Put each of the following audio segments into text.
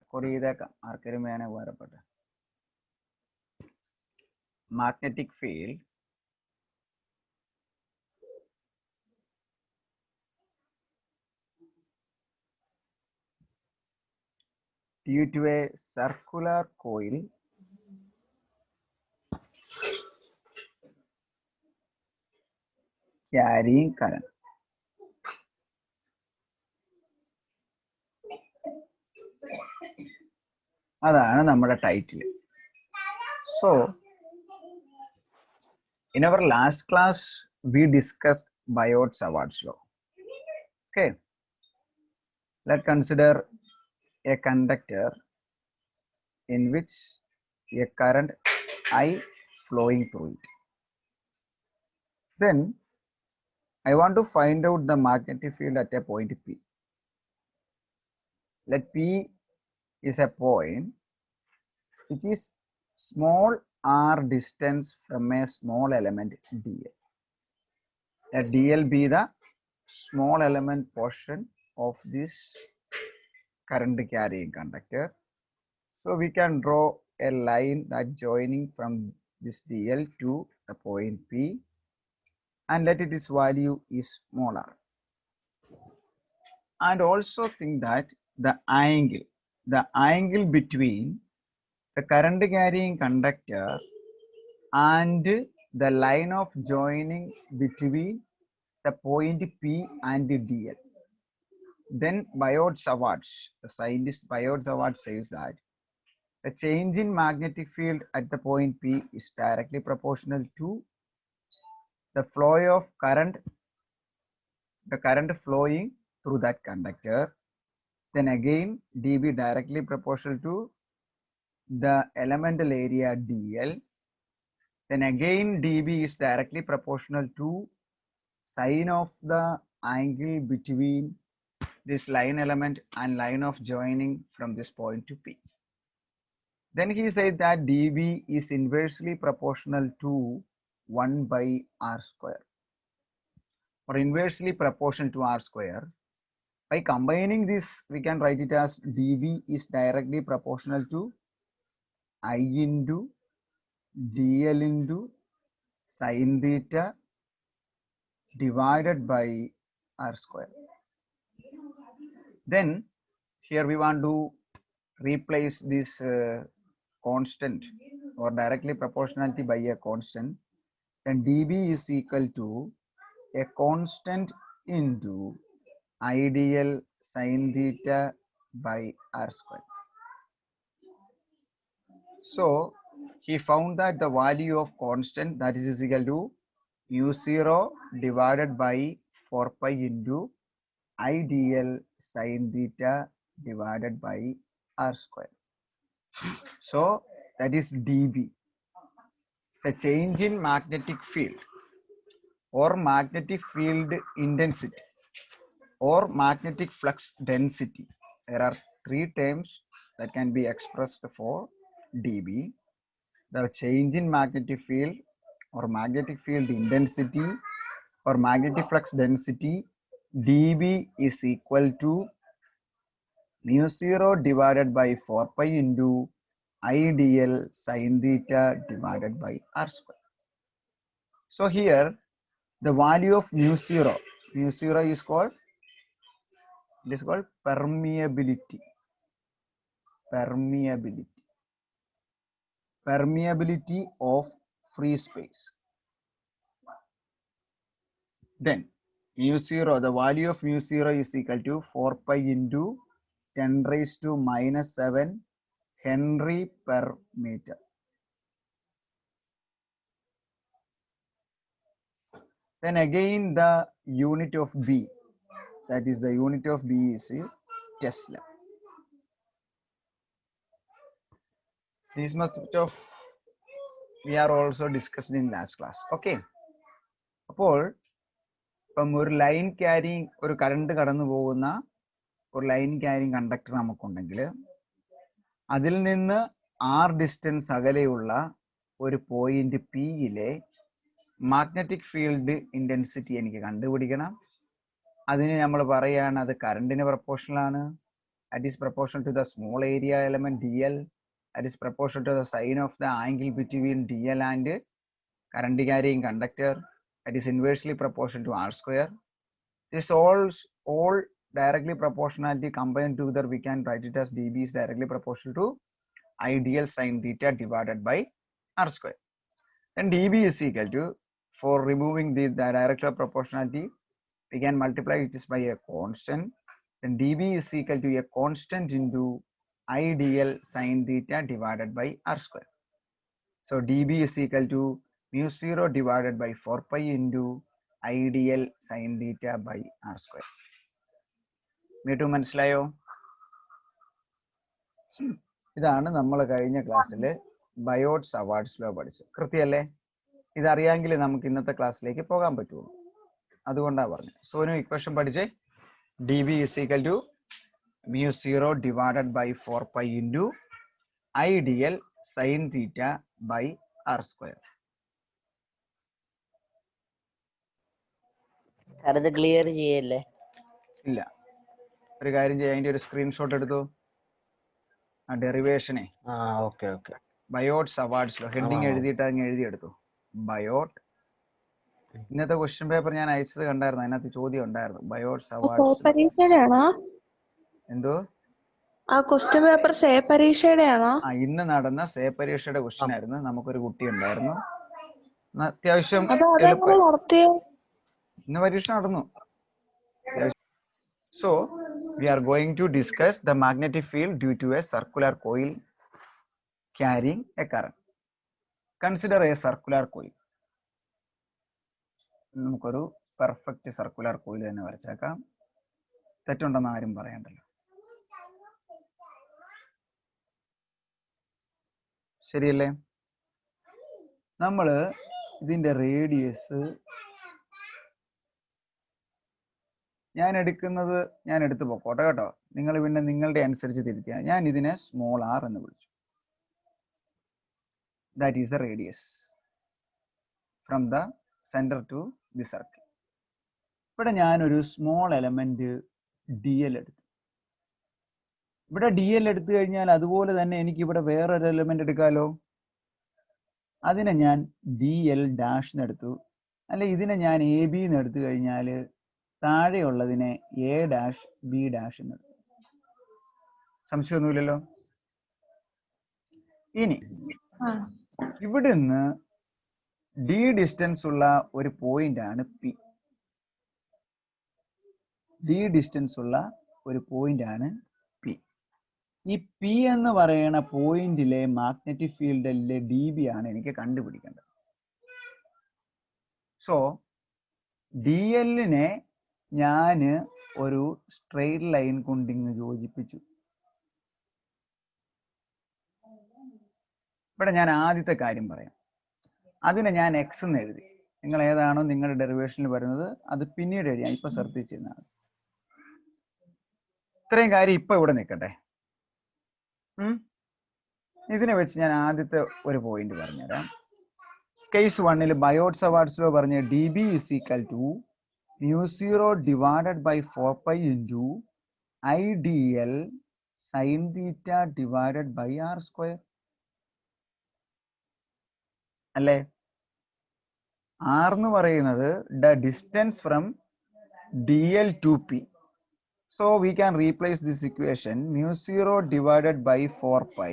record ചെയ്തേക്കാം ആർക്കെങ്കിലും വേണേ ഉപകാരപ്പെട്ടെ. Magnetic field due to a circular coil carrying current. അതാണ് നമ്മുടെ title. So in our last class we discussed Biot-Savart's law. Okay, let's consider a conductor in which a current I flowing through it. Then I want to find out the magnetic field at a point P. Let P is a point which is small r distance from a small element dl. Let dl be the small element portion of this current carrying conductor. So we can draw a line that joining from this dl to the point P and let its value is smaller. And also think that the angle between the current carrying conductor and the line of joining between the point P and dl. Then Biot-Savart, the scientist Biot-Savart says that the change in magnetic field at the point P is directly proportional to the flow of current, the current flowing through that conductor. Then again dB directly proportional to the elemental area dl. Then again dB is directly proportional to sine of the angle between this line element and line of joining from this point to P. Then he said that dB is inversely proportional to 1 by r square, or inversely proportional to r square. By combining this, we can write it as dB is directly proportional to I into dl into sine theta divided by r square. Then here we want to replace this constant or directly proportionality by a constant. Then dB is equal to a constant into ideal sine theta by r square. So he found that the value of constant, that is equal to mu0 divided by 4 pi into ideal sine theta divided by r square. So that is dB. The change in magnetic field or magnetic field intensity or magnetic flux density. There are three terms that can be expressed for dB. The change in magnetic field or magnetic field intensity or magnetic flux density, dB is equal to mu0 divided by 4 pi into ideal sine theta divided by r square. So here the value of mu0 is called, it is called permeability. Permeability of free space. Then mu0, the value of mu0 is equal to 4 pi into 10 raised to minus 7 Henry per meter. Then again the unit of B, that is the unit of B is Tesla. This much of we are also discussed in last class. Okay. അപ്പോൾ ഇപ്പം ഒരു line carrying, ഒരു current കടന്നു പോകുന്ന ഒരു line carrying conductor നമുക്കുണ്ടെങ്കിൽ അതിൽ നിന്ന് r distance അകലെയുള്ള ഒരു പോയിന്റ് പിയിലെ മാഗ്നറ്റിക് ഫീൽഡ് ഇന്റൻസിറ്റി എനിക്ക് കണ്ടുപിടിക്കണം. അതിന് നമ്മൾ പറയുകയാണ് അത് കറണ്ടിന് പ്രപ്പോർഷണൽ ആണ്. that is proportional to the small area element dl, that is proportional to the sine of the angle between dl and current carrying conductor, that is inversely proportional to r square. This all directly proportionality combined together, we can write it as dB is directly proportional to ideal sine theta divided by r square. Then dB is equal to, for removing the directional proportionality, we can multiply it by a constant. Then dB is equal to a constant into ideal sine theta divided by r square. So dB is equal to mu 0 divided by 4 pi into ideal sine theta by r square. Me too മനസ്സിലായോ? ഇതാണ് നമ്മൾ കഴിഞ്ഞ ക്ലാസ്സിൽ Biot Savart's law പഠിച്ചത്. കൃത്യമല്ലേ? ഇതറിയാമെങ്കിൽ നമുക്ക് ഇന്നത്തെ ക്ലാസ്സിലേക്ക് പോകാൻ പറ്റുള്ളൂ. അതുകൊണ്ടാണ് പറഞ്ഞത്. സോനു ഇക്വേഷൻ പഠിച്ചേ. D B is equal to mu 0 divided by 4 pi into ideal sin theta by r square. അത് ക്ലിയർ ചെയ്യല്ലേ? ഇല്ല, ഒരു കാര്യം ചെയ്യാം, അതിന്റെ ഒരു സ്ക്രീൻഷോട്ട് എടുത്തു. ആ ഡെറിവേഷനെ ബയോട്ട് സവാർഡ്സ് ലോ ഹെഡിങ് എഴുതിയിട്ട് അങ്ങ് എഴുതിയെടുത്തു. ബയോട്ട്. ഇന്നത്തെ ക്വസ്റ്റ്യൻ പേപ്പർ ഞാൻ അയച്ചത് കണ്ടായിരുന്നു, അതിനകത്ത് ചോദ്യം ഉണ്ടായിരുന്നു. ബയോട്ട് സവാർഡ്സ്. എന്തോ ആ ക്വസ്റ്റ്യൻ പേപ്പർ സേ പരീക്ഷയുടെ ആണോ? ആ, ഇന്ന് നടന്ന സേ പരീക്ഷയുടെ ക്വസ്റ്റ്യൻ ആയിരുന്നു. നമുക്കൊരു കുട്ടി ഉണ്ടായിരുന്നു, അത്യാവശ്യം ഇന്ന് പരീക്ഷ നടന്നു. So we are going to discuss the magnetic field due to a circular coil carrying a current. Consider a circular coil. നമുക്കൊരു പെർഫെക്റ്റ് സർക്കുലർ കോയിൽ തന്നെ വരച്ചേക്കാം. തെറ്റുണ്ടെന്ന് ആരും പറയണ്ടല്ലോ. ശരിയല്ലേ? നമ്മൾ ഇതിന്റെ റേഡിയസ് ഞാൻ എടുത്തു പോക്കോട്ടെ കേട്ടോ. നിങ്ങൾ പിന്നെ നിങ്ങളുടെ അനുസരിച്ച് തിരിക്കുക. ഞാൻ ഇതിനെ സ്മോൾ ആർ എന്ന് വിളിച്ചു. That is the radius from the centre to the circle. ഇവിടെ ഞാനൊരു സ്മോൾ എലമെന്റ് ഡി എൽ എടുത്തു. ഇവിടെ ഡി എൽ എടുത്തു കഴിഞ്ഞാൽ അതുപോലെ തന്നെ എനിക്ക് ഇവിടെ വേറൊരു എലമെന്റ് എടുക്കാമല്ലോ. അതിനെ ഞാൻ ഡി എൽ ഡാഷ് എന്നെടുത്തു. അല്ലെ, ഇതിനെ ഞാൻ എ ബി എന്ന് എടുത്തു കഴിഞ്ഞാൽ താഴെയുള്ളതിനെ എ ഡാഷ് ബി ഡാഷ് എന്നെടുത്തു. സംശയമൊന്നുമില്ലല്ലോ. ഇനി ഇവിടുന്ന് ഡി ഡിസ്റ്റൻസ് ഉള്ള ഒരു പോയിന്റ് ആണ് പി. ഡി ഡിസ്റ്റൻസ് ഉള്ള ഒരു പോയിന്റ് ആണ് പി. ഈ പി എന്ന് പറയുന്ന പോയിന്റിലെ മാഗ്നറ്റിക് ഫീൽഡിലെ ഡി ബി ആണ് എനിക്ക് കണ്ടുപിടിക്കേണ്ടത്. സോ ഡി എല്ലിനെ ഞാൻ ഒരു സ്ട്രെയിറ്റ് ലൈൻ കൊണ്ടിങ്ങ് യോജിപ്പിച്ചു. ഇവിടെ ഞാൻ ആദ്യത്തെ കാര്യം പറയാം. അതിനെ ഞാൻ എക്സ് എന്ന് എഴുതി. നിങ്ങൾ ഏതാണോ നിങ്ങളുടെ ഡെറിവേഷനിൽ വരുന്നത് അത് പിന്നീട് എഴുതിയാൽ ഇപ്പൊ ശ്രദ്ധിച്ചിരുന്നാണ്. ഇത്രയും കാര്യം ഇപ്പൊ ഇവിടെ നിൽക്കട്ടെ. ഇതിനെ വെച്ച് ഞാൻ ആദ്യത്തെ ഒരു പോയിന്റ് പറഞ്ഞുതരാം. കേസ് 1 ബയോട്ട് സവാർഡ്സ് ലോ പറഞ്ഞ d B is equal to mu 0 divided by 4 pi into ideal sin theta divided by r square. അല്ലേ? r എന്ന് പറയുന്നത് the distance from dl to p. So we can replace this equation mu 0 divided by 4 pi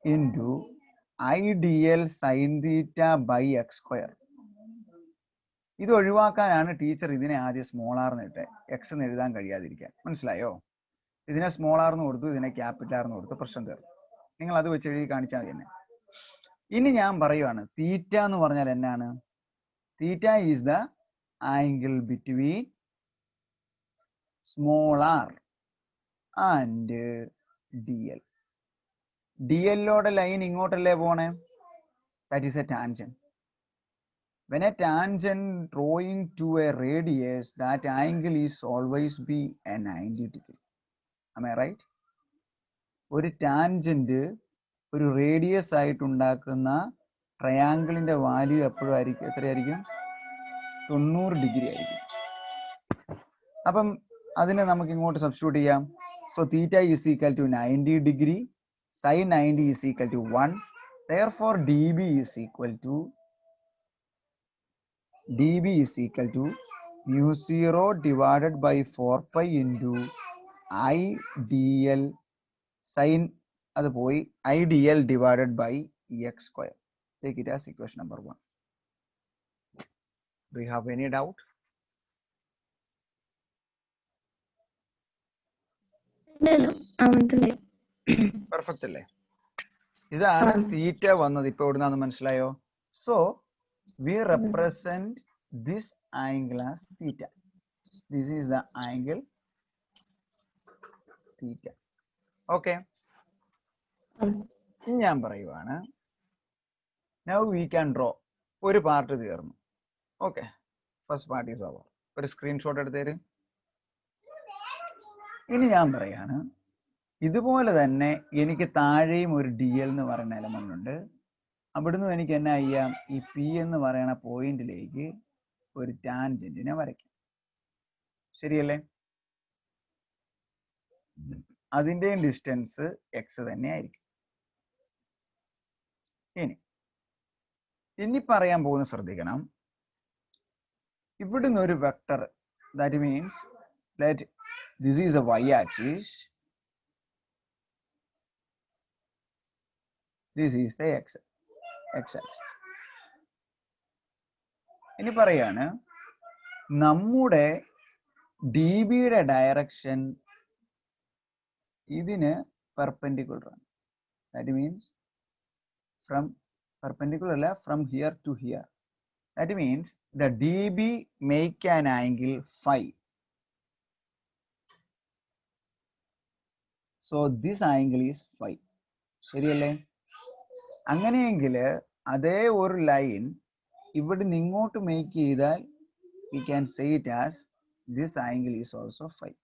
into ideal sin theta by x square. ഇത് ഒഴിവാക്കാനാണ് teacher ഇതിനെ ആദ്യം small r എന്ന് ഇട്ടെ, X എന്ന് എഴുതാൻ കഴിയാതിരിക്കാൻ. മനസ്സിലായോ? ഇതിനെ സ്മോൾ ആർ എന്ന് കൊടുത്തു, ഇതിനെ ക്യാപിറ്റൽ ആർ എന്ന് കൊടുത്തു, പ്രശ്നം തീർന്നു. നിങ്ങൾ അത് വെച്ച് എഴുതി കാണിച്ചാൽ മതി തന്നെ. ഇനി ഞാൻ പറയുവാണ്, തീറ്റ എന്ന് പറഞ്ഞാൽ എന്നാണ്? Theta is the angle between small r and d l. D എല്ലോടെ ലൈൻ ഇങ്ങോട്ടല്ലേ പോണേ? That is a tangent. When a tangent drawing to a radius, that angle is always be a 90 degree. Am I right? ഒരു tangent ഒരു radius ആയിട്ട് ഉണ്ടാക്കുന്ന ട്രയാങ്കിളിന്റെ value എപ്പോഴും ആയിരിക്കും എത്രയായിരിക്കും? 90 ഡിഗ്രി ആയിരിക്കും. അപ്പം അതിനെ നമുക്ക് ഇങ്ങോട്ട് സബ്സ്റ്റിറ്റ്യൂട്ട് ചെയ്യാം. So theta is equal to 90 degree. Sin 90 is equal to 1. Therefore, dB is equal to mu 0 divided by 4 pi into I dl sin I dl divided by x square. Take it as equation number 1. Do you have any doubt? Perfect അല്ലേ? ഇതാണ് തീറ്റ വന്നത്. ഇപ്പോൾ എവിടുന്നാന്ന് മനസ്സിലായോ? So we represent this angle as theta. This is the angle theta. Okay. ഞാൻ പറയുവാണ്. Now we can draw. ഒരു part തീർന്നു. Okay. First part is over. ഒരു സ്ക്രീൻഷോട്ട് എടുത്തേര്. ഇനി ഞാൻ പറയാണ്, ഇതുപോലെ തന്നെ എനിക്ക് താഴെയും ഒരു ഡി എൽ എന്ന് പറയുന്ന എലമെന്റ് ഉണ്ട്. അവിടുന്ന് എനിക്ക് എന്നാ ചെയ്യാം, ഈ പി എന്ന് പറയുന്ന പോയിന്റിലേക്ക് ഒരു ടാൻജന്റിനെ വരയ്ക്കാം. ശരിയല്ലേ? അതിൻ്റെയും ഡിസ്റ്റൻസ് എക്സ് തന്നെ ആയിരിക്കും. ഇനി പറയാൻ പോകുന്ന ശ്രദ്ധിക്കണം, ഇവിടുന്ന് ഒരു vector, that means let this is a y axis, this is the x axis. ഇനി പറയാണ്, നമ്മുടെ ഡി ബിയുടെ ഡയറക്ഷൻ ഇതിന് പെർപെൻഡിക്കുലർ ആണ്. ദാറ്റ് മീൻസ് ഫ്രം perpendicular അല്ല, from here to here. That means the dB make an angle phi. So this angle is phi. ശരിയല്ലേ? അങ്ങനെയെങ്കിൽ അതേ ഒരു ലൈൻ ഇവിടെ നിന്ന് ഇങ്ങോട്ട് മേക്ക് ചെയ്താൽ we can say it as this angle is also phi.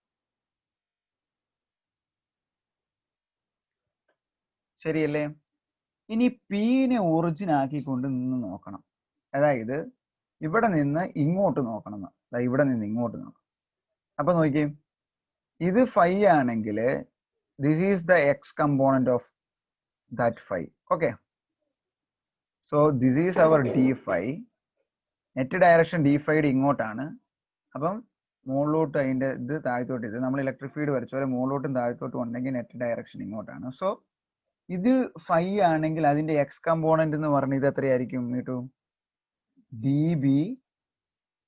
ശരിയല്ലേ? ഇനി പീനെ ഒറിജിൻ ആക്കിക്കൊണ്ട് നിന്ന് നോക്കണം. അതായത് ഇവിടെ നിന്ന് ഇങ്ങോട്ട് നോക്കണം. ഇവിടെ നിന്ന് ഇങ്ങോട്ട് നോക്കണം. അപ്പൊ നോക്കിയേ, ഇത് ഫൈ ആണെങ്കിൽ this is the x component of that phi. Okay, so this is our d phi. Net direction d ഫൈയുടെ ഇങ്ങോട്ടാണ്. അപ്പം മുകളിലോട്ട് അതിൻ്റെ ഇത് താഴത്തോട്ട്, ഇത് നമ്മൾ ഇലക്ട്രിക് ഫീൽഡ് വരച്ച പോലെ മുകളിലോട്ടും താഴത്തോട്ടും ഉണ്ടെങ്കിൽ നെറ്റ് ഡയറക്ഷൻ ഇങ്ങോട്ടാണ്. സോ ഇത് ഫൈ ആണെങ്കിൽ അതിന്റെ എക്സ് കമ്പോണന്റ് എന്ന് പറഞ്ഞ ഇത് എത്രയായിരിക്കും കേട്ടോ? ഡി ബി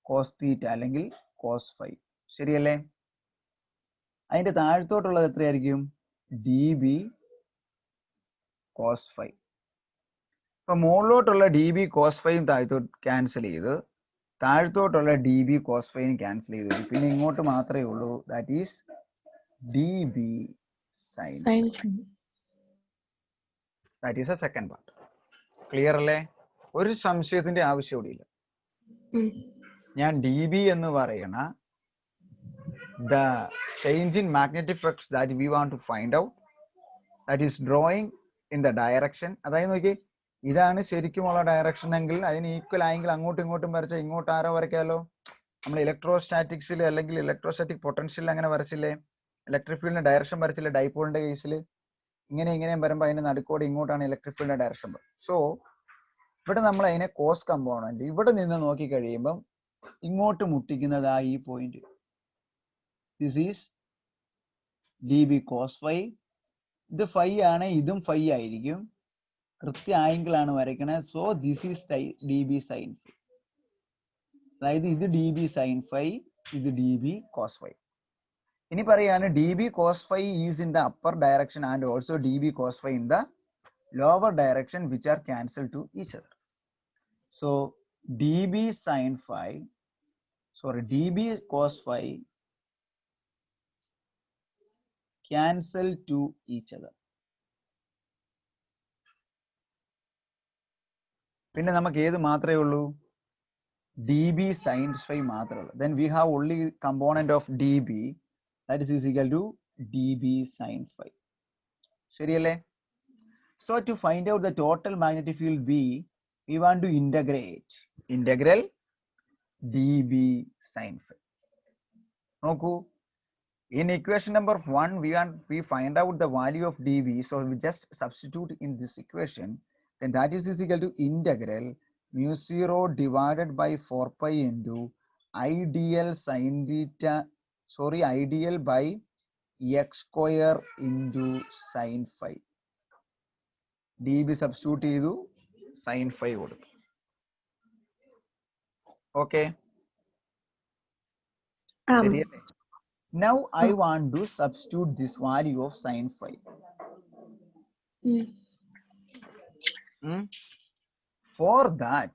കോസ് തീറ്റ അല്ലെങ്കിൽ കോസ് ഫൈ. ശരിയല്ലേ? അതിന്റെ താഴത്തോട്ടുള്ളത് എത്രയായിരിക്കും? D B cos phi. അപ്പൊ മുകളിലോട്ടുള്ള ഡി ബി കോസ് ഫൈയും താഴത്തോട്ട് ക്യാൻസൽ ചെയ്ത് താഴത്തോട്ടുള്ള ഡി ബി കോസ് ഫൈയും ക്യാൻസൽ ചെയ്ത് പിന്നെ ഇങ്ങോട്ട് മാത്രമേ ഉള്ളൂ. That is d B sine. That is a second part. Clear അല്ലേ? ഒരു സംശയത്തിന്റെ ആവശ്യം ഇവിടെ ഇല്ല. ഞാൻ ഡി ബി എന്ന് പറയണ the change in magnetic flux that we want to find out, that is drawing in the direction. അതായത് നോക്കി, ഇതാണ് ശരിക്കുമുള്ള ഡയറക്ഷൻ എങ്കിൽ അതിന് ഈക്വൽ ആംഗിൾ അങ്ങോട്ടും ഇങ്ങോട്ടും വരച്ചാൽ ഇങ്ങോട്ട് ആരോ വരയ്ക്കാമല്ലോ. നമ്മൾ ഇലക്ട്രോസ്റ്റാറ്റിക്സിൽ അല്ലെങ്കിൽ ഇലക്ട്രോസ്റ്റാറ്റിക് പൊട്ടൻഷ്യലിൽ അങ്ങനെ വരച്ചില്ലേ? ഇലക്ട്രിക് ഫീൽഡിന്റെ ഡയറക്ഷൻ വരച്ചില്ലേ ഡൈപോളിന്റെ കേസിൽ? ഇങ്ങനെയും വരുമ്പോൾ അതിന്റെ നടുക്കോടെ ഇങ്ങോട്ടാണ് ഇലക്ട്രിക് ഫീൽഡിന്റെ ഡയറക്ഷൻ. സോ ഇവിടെ നമ്മൾ അതിനെ കോസ് കമ്പോണന്റ് ഇവിടെ നിന്ന് നോക്കി കഴിയുമ്പം ഇങ്ങോട്ട് മുട്ടിക്കുന്നതാ ഈ point. This is d B cos phi. ഇത് ഫൈ ആണ്, ഇതും ഫൈ ആയിരിക്കും. കൃത്യ ആംഗിൾ ആണ് വരയ്ക്കണത്. So this is d B sine phi. അതായത് ഇത് ഡി ബി സൈൻ ഫൈ, ഇത് ഡി ബി കോസ് ഫൈ. ഇനി പറയാണ് d B cos phi is in the upper direction and also d B cos phi in the lower direction which are cancel to each other. So d B sine phi, sorry d B cos phi cancel to each other. പിന്നെ നമുക്ക് ഏത് മാത്രമേ ഉള്ളൂ? D B sine phi മാത്രമേ ഉള്ളൂ. Then we have only component of D B, that is equal to dB sin phi. ശരിയല്ലേ? So to find out the total magnetic field B, we want to integrate integral dB sin phi. നോക്കൂ, In equation number 1, we find out the value of dv. So we just substitute in this equation. Then that is equal to integral mu 0 divided by 4 pi into ideal sin theta. Sorry, ideal by x square into sin phi. dv substitute ചെയ്തു sin phi കൊടുത്തു. Okay. ശരിയല്ലേ? Now I want to substitute this value of sin phi. For that,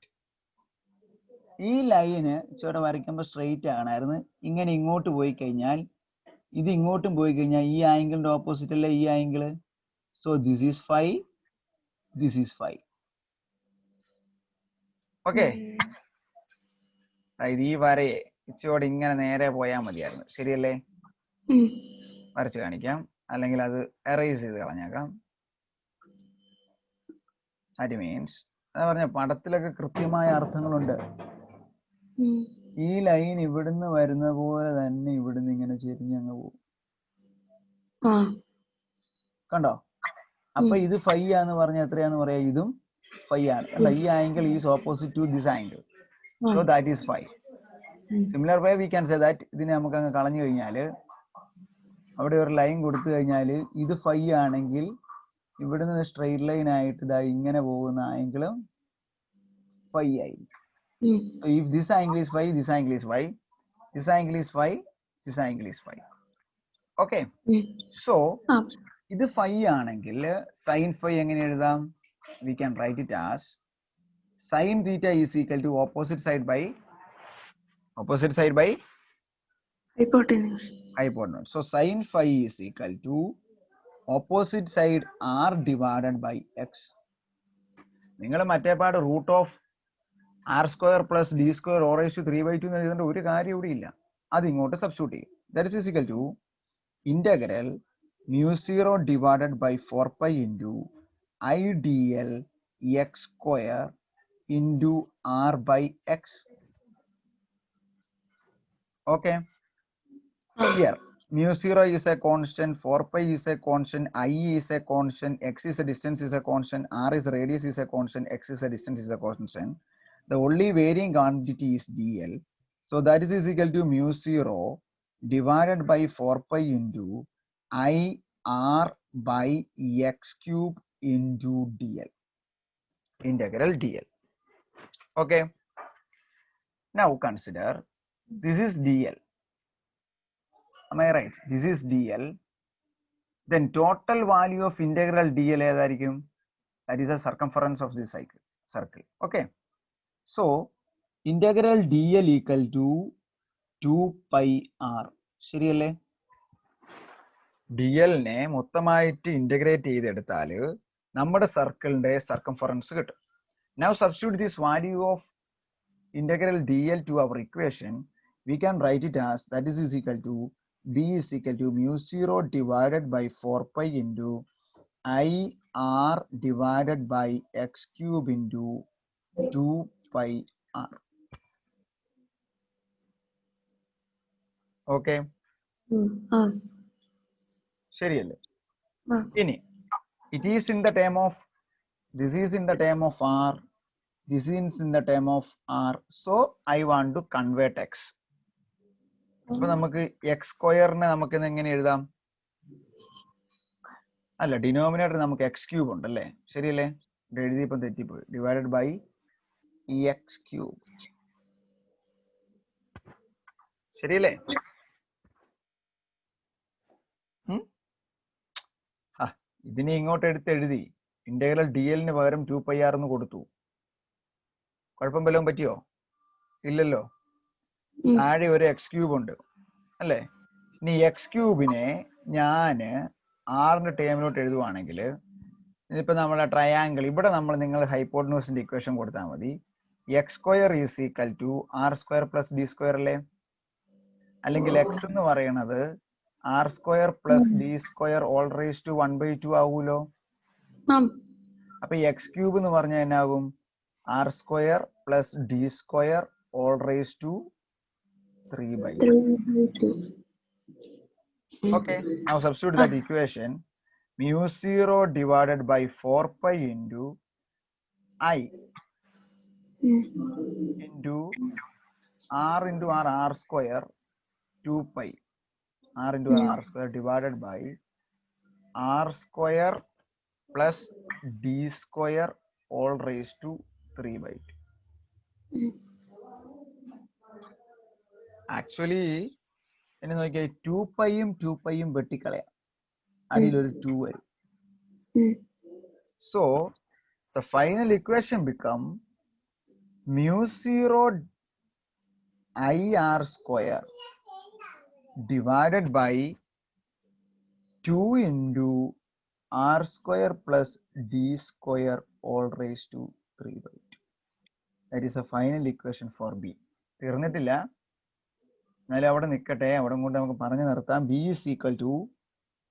ഈ line ചോടെ വരയ്ക്കുമ്പോൾ straight ആണായിരുന്നു. ഇങ്ങനെ ഇങ്ങോട്ട് പോയി കഴിഞ്ഞാൽ ഇത് ഇങ്ങോട്ടും പോയി കഴിഞ്ഞാൽ ഈ ആംഗിളിന്റെ ഓപ്പോസിറ്റ് അല്ലേ ഈ angle. So this is phi, this is phi. Okay, അതായത് ഈ വരയെ ഇച്ചോടെ ഇങ്ങനെ നേരെ പോയാൽ മതിയായിരുന്നു. ശരിയല്ലേ? വരച്ച് കാണിക്കാം, അല്ലെങ്കിൽ അത് എറേസ് ചെയ്ത് കളഞ്ഞേക്കാം. ദാറ്റ് മീൻസ് അതാ പറഞ്ഞ പടത്തിലൊക്കെ കൃത്യമായ അർത്ഥങ്ങളുണ്ട്. ഈ ലൈൻ ഇവിടുന്ന് വരുന്ന പോലെ തന്നെ ഇവിടുന്ന് ഇങ്ങനെ ചെരിഞ്ഞങ്ങ് പോകും. കണ്ടോ? അപ്പൊ ഇത് ഫൈ ആന്ന് പറഞ്ഞ എത്രയാന്ന് പറയാ? ഇതും ഫൈ ആണ്. കണ്ടോ? ഈ angle is opposite to this angle. So that is phi. Similar way we can say that ഇതിനെ നമുക്ക് അങ്ങ് കളഞ്ഞു കഴിഞ്ഞാൽ അവിടെ ഒരു ലൈൻ കൊടുത്തു കഴിഞ്ഞാൽ ഇത് ഫൈ ആണെങ്കിൽ ഇവിടുന്ന് സ്ട്രെയിറ്റ് ലൈൻ ആയിട്ട് ഇതാ ഇങ്ങനെ പോകുന്ന ആംഗിളും ഫൈ ആയിരിക്കും. So if this angle is phi, this angle is phi, this angle is phi, this angle is phi. Okay. So ഇത് phi ആണെങ്കിൽ sin phi എങ്ങനെ എഴുതാം? We can write it as sin theta is equal to opposite side by hypotenuse. So sin phi is equal to opposite side r divided by x. നിങ്ങൾ മറ്റേ പാട് root of r square plus d square or raise to 3/2 എന്ന് എഴുതേണ്ട ഒരു കാര്യം ഇവിടെ ഇല്ല. അത് ഇങ്ങോട്ട് സബ്സ്റ്റിറ്റ്യൂട്ട് ചെയ്യും. That is equal to integral mu 0 divided by 4 pi into ideal x square into r by x. Okay. Here mu 0 is a constant, 4 pi is a constant, I is a constant, x is a distance is a constant, r is a radius is a constant, x is a distance is a constant. The only varying quantity is dl. So that is equal to mu 0 divided by 4 pi into I r by x cube into dl. Integral dl. Okay. Now consider this is dl. Am I right? This is dl. Then total value of integral dl ഏതായിരിക്കും? That is the circumference of this circle. Okay. So integral dl equal to 2 pi r. ശരിയല്ലേ? ഡിഎലിനെ മൊത്തമായിട്ട് integrate ചെയ്തെടുത്താൽ നമ്മുടെ സർക്കിളിന്റെ circumference കിട്ടും. Now substitute this value of integral dl to our equation. We can write it as that is equal to b is equal to mu 0 divided by 4 pi into I r divided by x cube into 2 pi r. Okay. ശരിയല്ലേ? ഇനി it is in the term of, this is in the term of r, this is in the term of r. So I want to convert x. അപ്പൊ നമുക്ക് X സ്ക്വയറിനെ നമുക്ക് എങ്ങനെ എഴുതാം? അല്ല, denominator നമുക്ക് X cube ഉണ്ടല്ലേ? ശരിയല്ലേ? എഴുതിയപ്പോൾ തെറ്റിപ്പോയി. Divided by x cube. ശരിയല്ലേ? ഇതിനെ ഇങ്ങോട്ട് എടുത്ത് എഴുതി ഇന്റഗ്രൽ ഡി എല്ലിന് പകരം 2 pi r എന്ന് കൊടുത്തു. കുഴപ്പം വല്ലതും പറ്റിയോ? ഇല്ലല്ലോ. താഴെ ഒരു എക്സ് ക്യൂബ് ഉണ്ട് അല്ലേ? ഇനി എക്സ് ക്യൂബിനെ ഞാൻ ആറിന്റെ ടേമിലോട്ട് എഴുതുവാണെങ്കിൽ ഇതിപ്പോ നമ്മളെ ട്രയാങ്കിൾ ഇവിടെ നമ്മൾ നിങ്ങൾ ഹൈപ്പോട്ടനൂസിന്റെ ഇക്വേഷൻ കൊടുത്താൽ മതി. X square is equal to r square plus d square അല്ലേ? അല്ലെങ്കിൽ എക്സ് എന്ന് പറയണത് r square plus d square whole raise to 1/2 ആവൂലോ? അപ്പൊ എക്സ് ക്യൂബ് എന്ന് പറഞ്ഞാൽ എന്നാകും? R square plus d square whole raise to 3/2. Okay, now substitute that equation. Mu 0 divided by 4 pi into I into r square 2 pi r into r square divided by r square plus d square all raised to 3 by 2. Actually, ഇനി നോക്കിയാൽ 2 പൈയും 2 പൈയും വെട്ടിക്കളയാം, അടിയിലൊരു 2 വരും. So the final equation become mu 0 ir square divided by 2 into r square plus d square all raised to 3 by 2. That is a final equation for B. തീർന്നിട്ടില്ല, എന്നാലും അവിടെ നിൽക്കട്ടെ, അവിടെ കൊണ്ട് നമുക്ക് പറഞ്ഞു നിർത്താം. B is equal to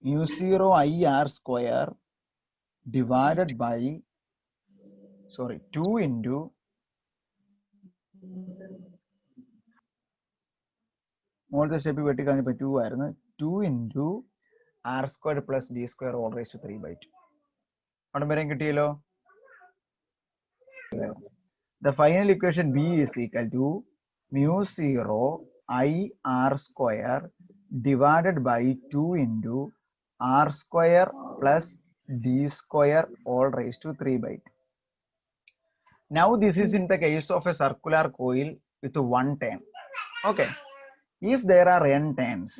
mu 0 ir square divided by 2 into മുകളിലത്തെ സ്റ്റെപ്പ് വെട്ടിക്കളഞ്ഞപ്പോൾ 2 ആയിരുന്നു, 2 into r square plus d square all raised to 3 by 2. അവിടെ വരെയും കിട്ടിയല്ലോ. The final equation B is equal to mu 0 I r square divided by 2 into r square plus d square all raised to 3 by 2. Now this is in the case of a circular coil with one turn. Okay. If there are n turns,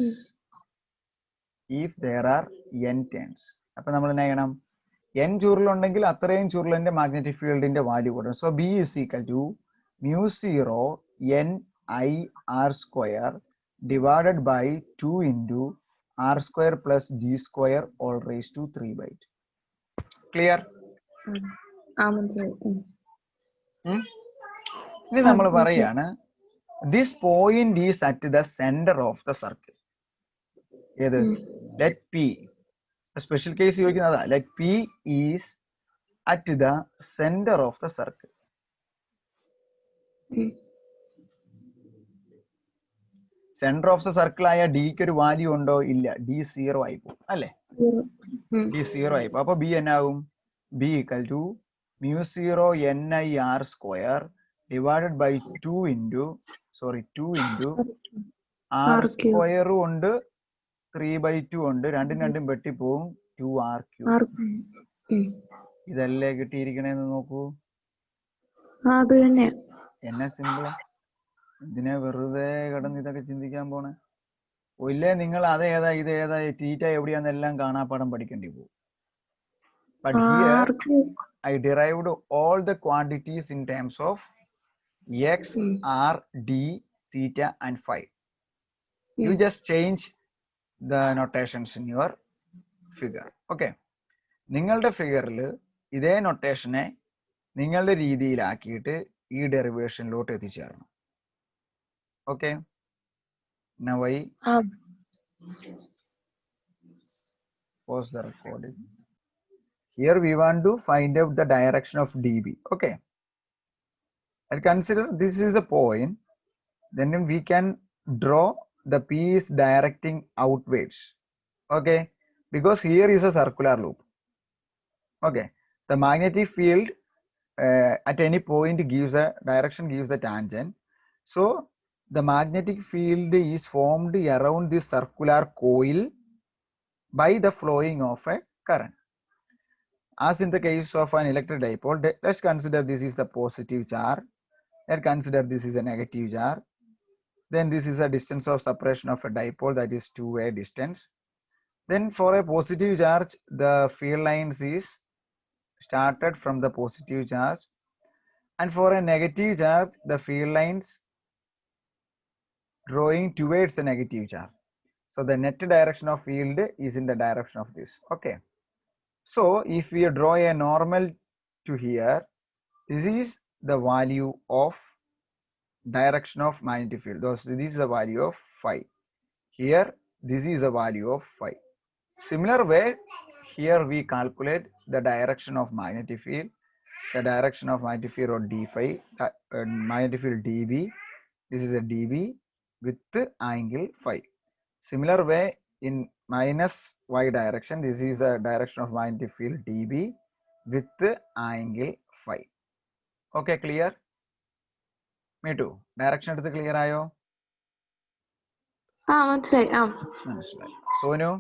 അപ്പോൾ നമ്മൾ എന്നാ ചെയ്യണം? n ചുരുളുണ്ടെങ്കിൽ അത്രയും ചുരുളിന്റെ magnetic ഫീൽഡിന്റെ value കൊടുക്കണം. So B is equal to mu 0 n I r square divided by 2 into r square plus d square all raised to 3 by 2. Clear? ഇനി നമ്മൾ പറയാണ് this point is at the center of the circle. ഏത്? Let P, special case ചോദിക്കുന്നതാ. Let P is at the center of the circle. Centre of the circle ആയ ഡിക്ക് ഒരു value ഉണ്ടോ? ഇല്ല, ഡി 0 ആയി പോകും അല്ലേ? ഡി 0 ആയി പോകും. അപ്പൊ ബി എന്നാകും? B equal to mu 0 n I r square divided by 2 into r square ഉണ്ട്, 3 by 2 ഉണ്ട്, രണ്ടും വെട്ടിപ്പോവും, 2r cube. ഇതല്ലേ കിട്ടിയിരിക്കണേന്ന് നോക്കൂ. എന്നാ സിമ്പിളാ, ഇതിനെ വെറുതെ കിടന്ന് ഇതൊക്കെ ചിന്തിക്കാൻ പോണേ. ഇല്ലേ നിങ്ങൾ അതേതാ ഇതേതാ തീറ്റ എവിടെയാന്നെല്ലാം കാണാപ്പാടം പഠിക്കേണ്ടി പോകും. But here I derived all the quantities in terms of x, r, d, theta and phi. You just change the notations in your figure. Okay. നിങ്ങളുടെ ഫിഗറിൽ ഇതേ നൊട്ടേഷനെ നിങ്ങളുടെ രീതിയിലാക്കിയിട്ട് ഈ ഡെറിവേഷനിലോട്ട് എത്തിച്ചേരണം. Okay. Now I pause the recording. Here we want to find out the direction of dB. Okay. And consider this is a point. Then we can draw the P is directing outwards. Okay. Because here is a circular loop. Okay. The magnetic field at any point gives a direction, gives a tangent. So the magnetic field is formed around this circular coil by the flowing of a current. As in the case of an electric dipole, let's consider this is the positive charge. Let's consider this is a negative charge. Then this is a distance of separation of a dipole, that is two-way distance. Then for a positive charge, the field lines is started from the positive charge. And for a negative charge, the field lines drawing towards a negative charge. So the net direction of field is in the direction of this. Okay. So if we draw a normal to here, this is the value of direction of magnetic field. This is the value of phi. Here, this is the value of phi. Similar way, here we calculate the direction of magnetic field, the direction of magnetic field or d phi, magnetic field dB. This is a dB with the angle phi. Similar way, in minus y direction. This is the direction of magnetic field dB with the angle phi. Okay, clear? Me too. Direction എടുത്ത് clear ആയോ? മനസ്സിലായി. മനസ്സിലായി. സോനു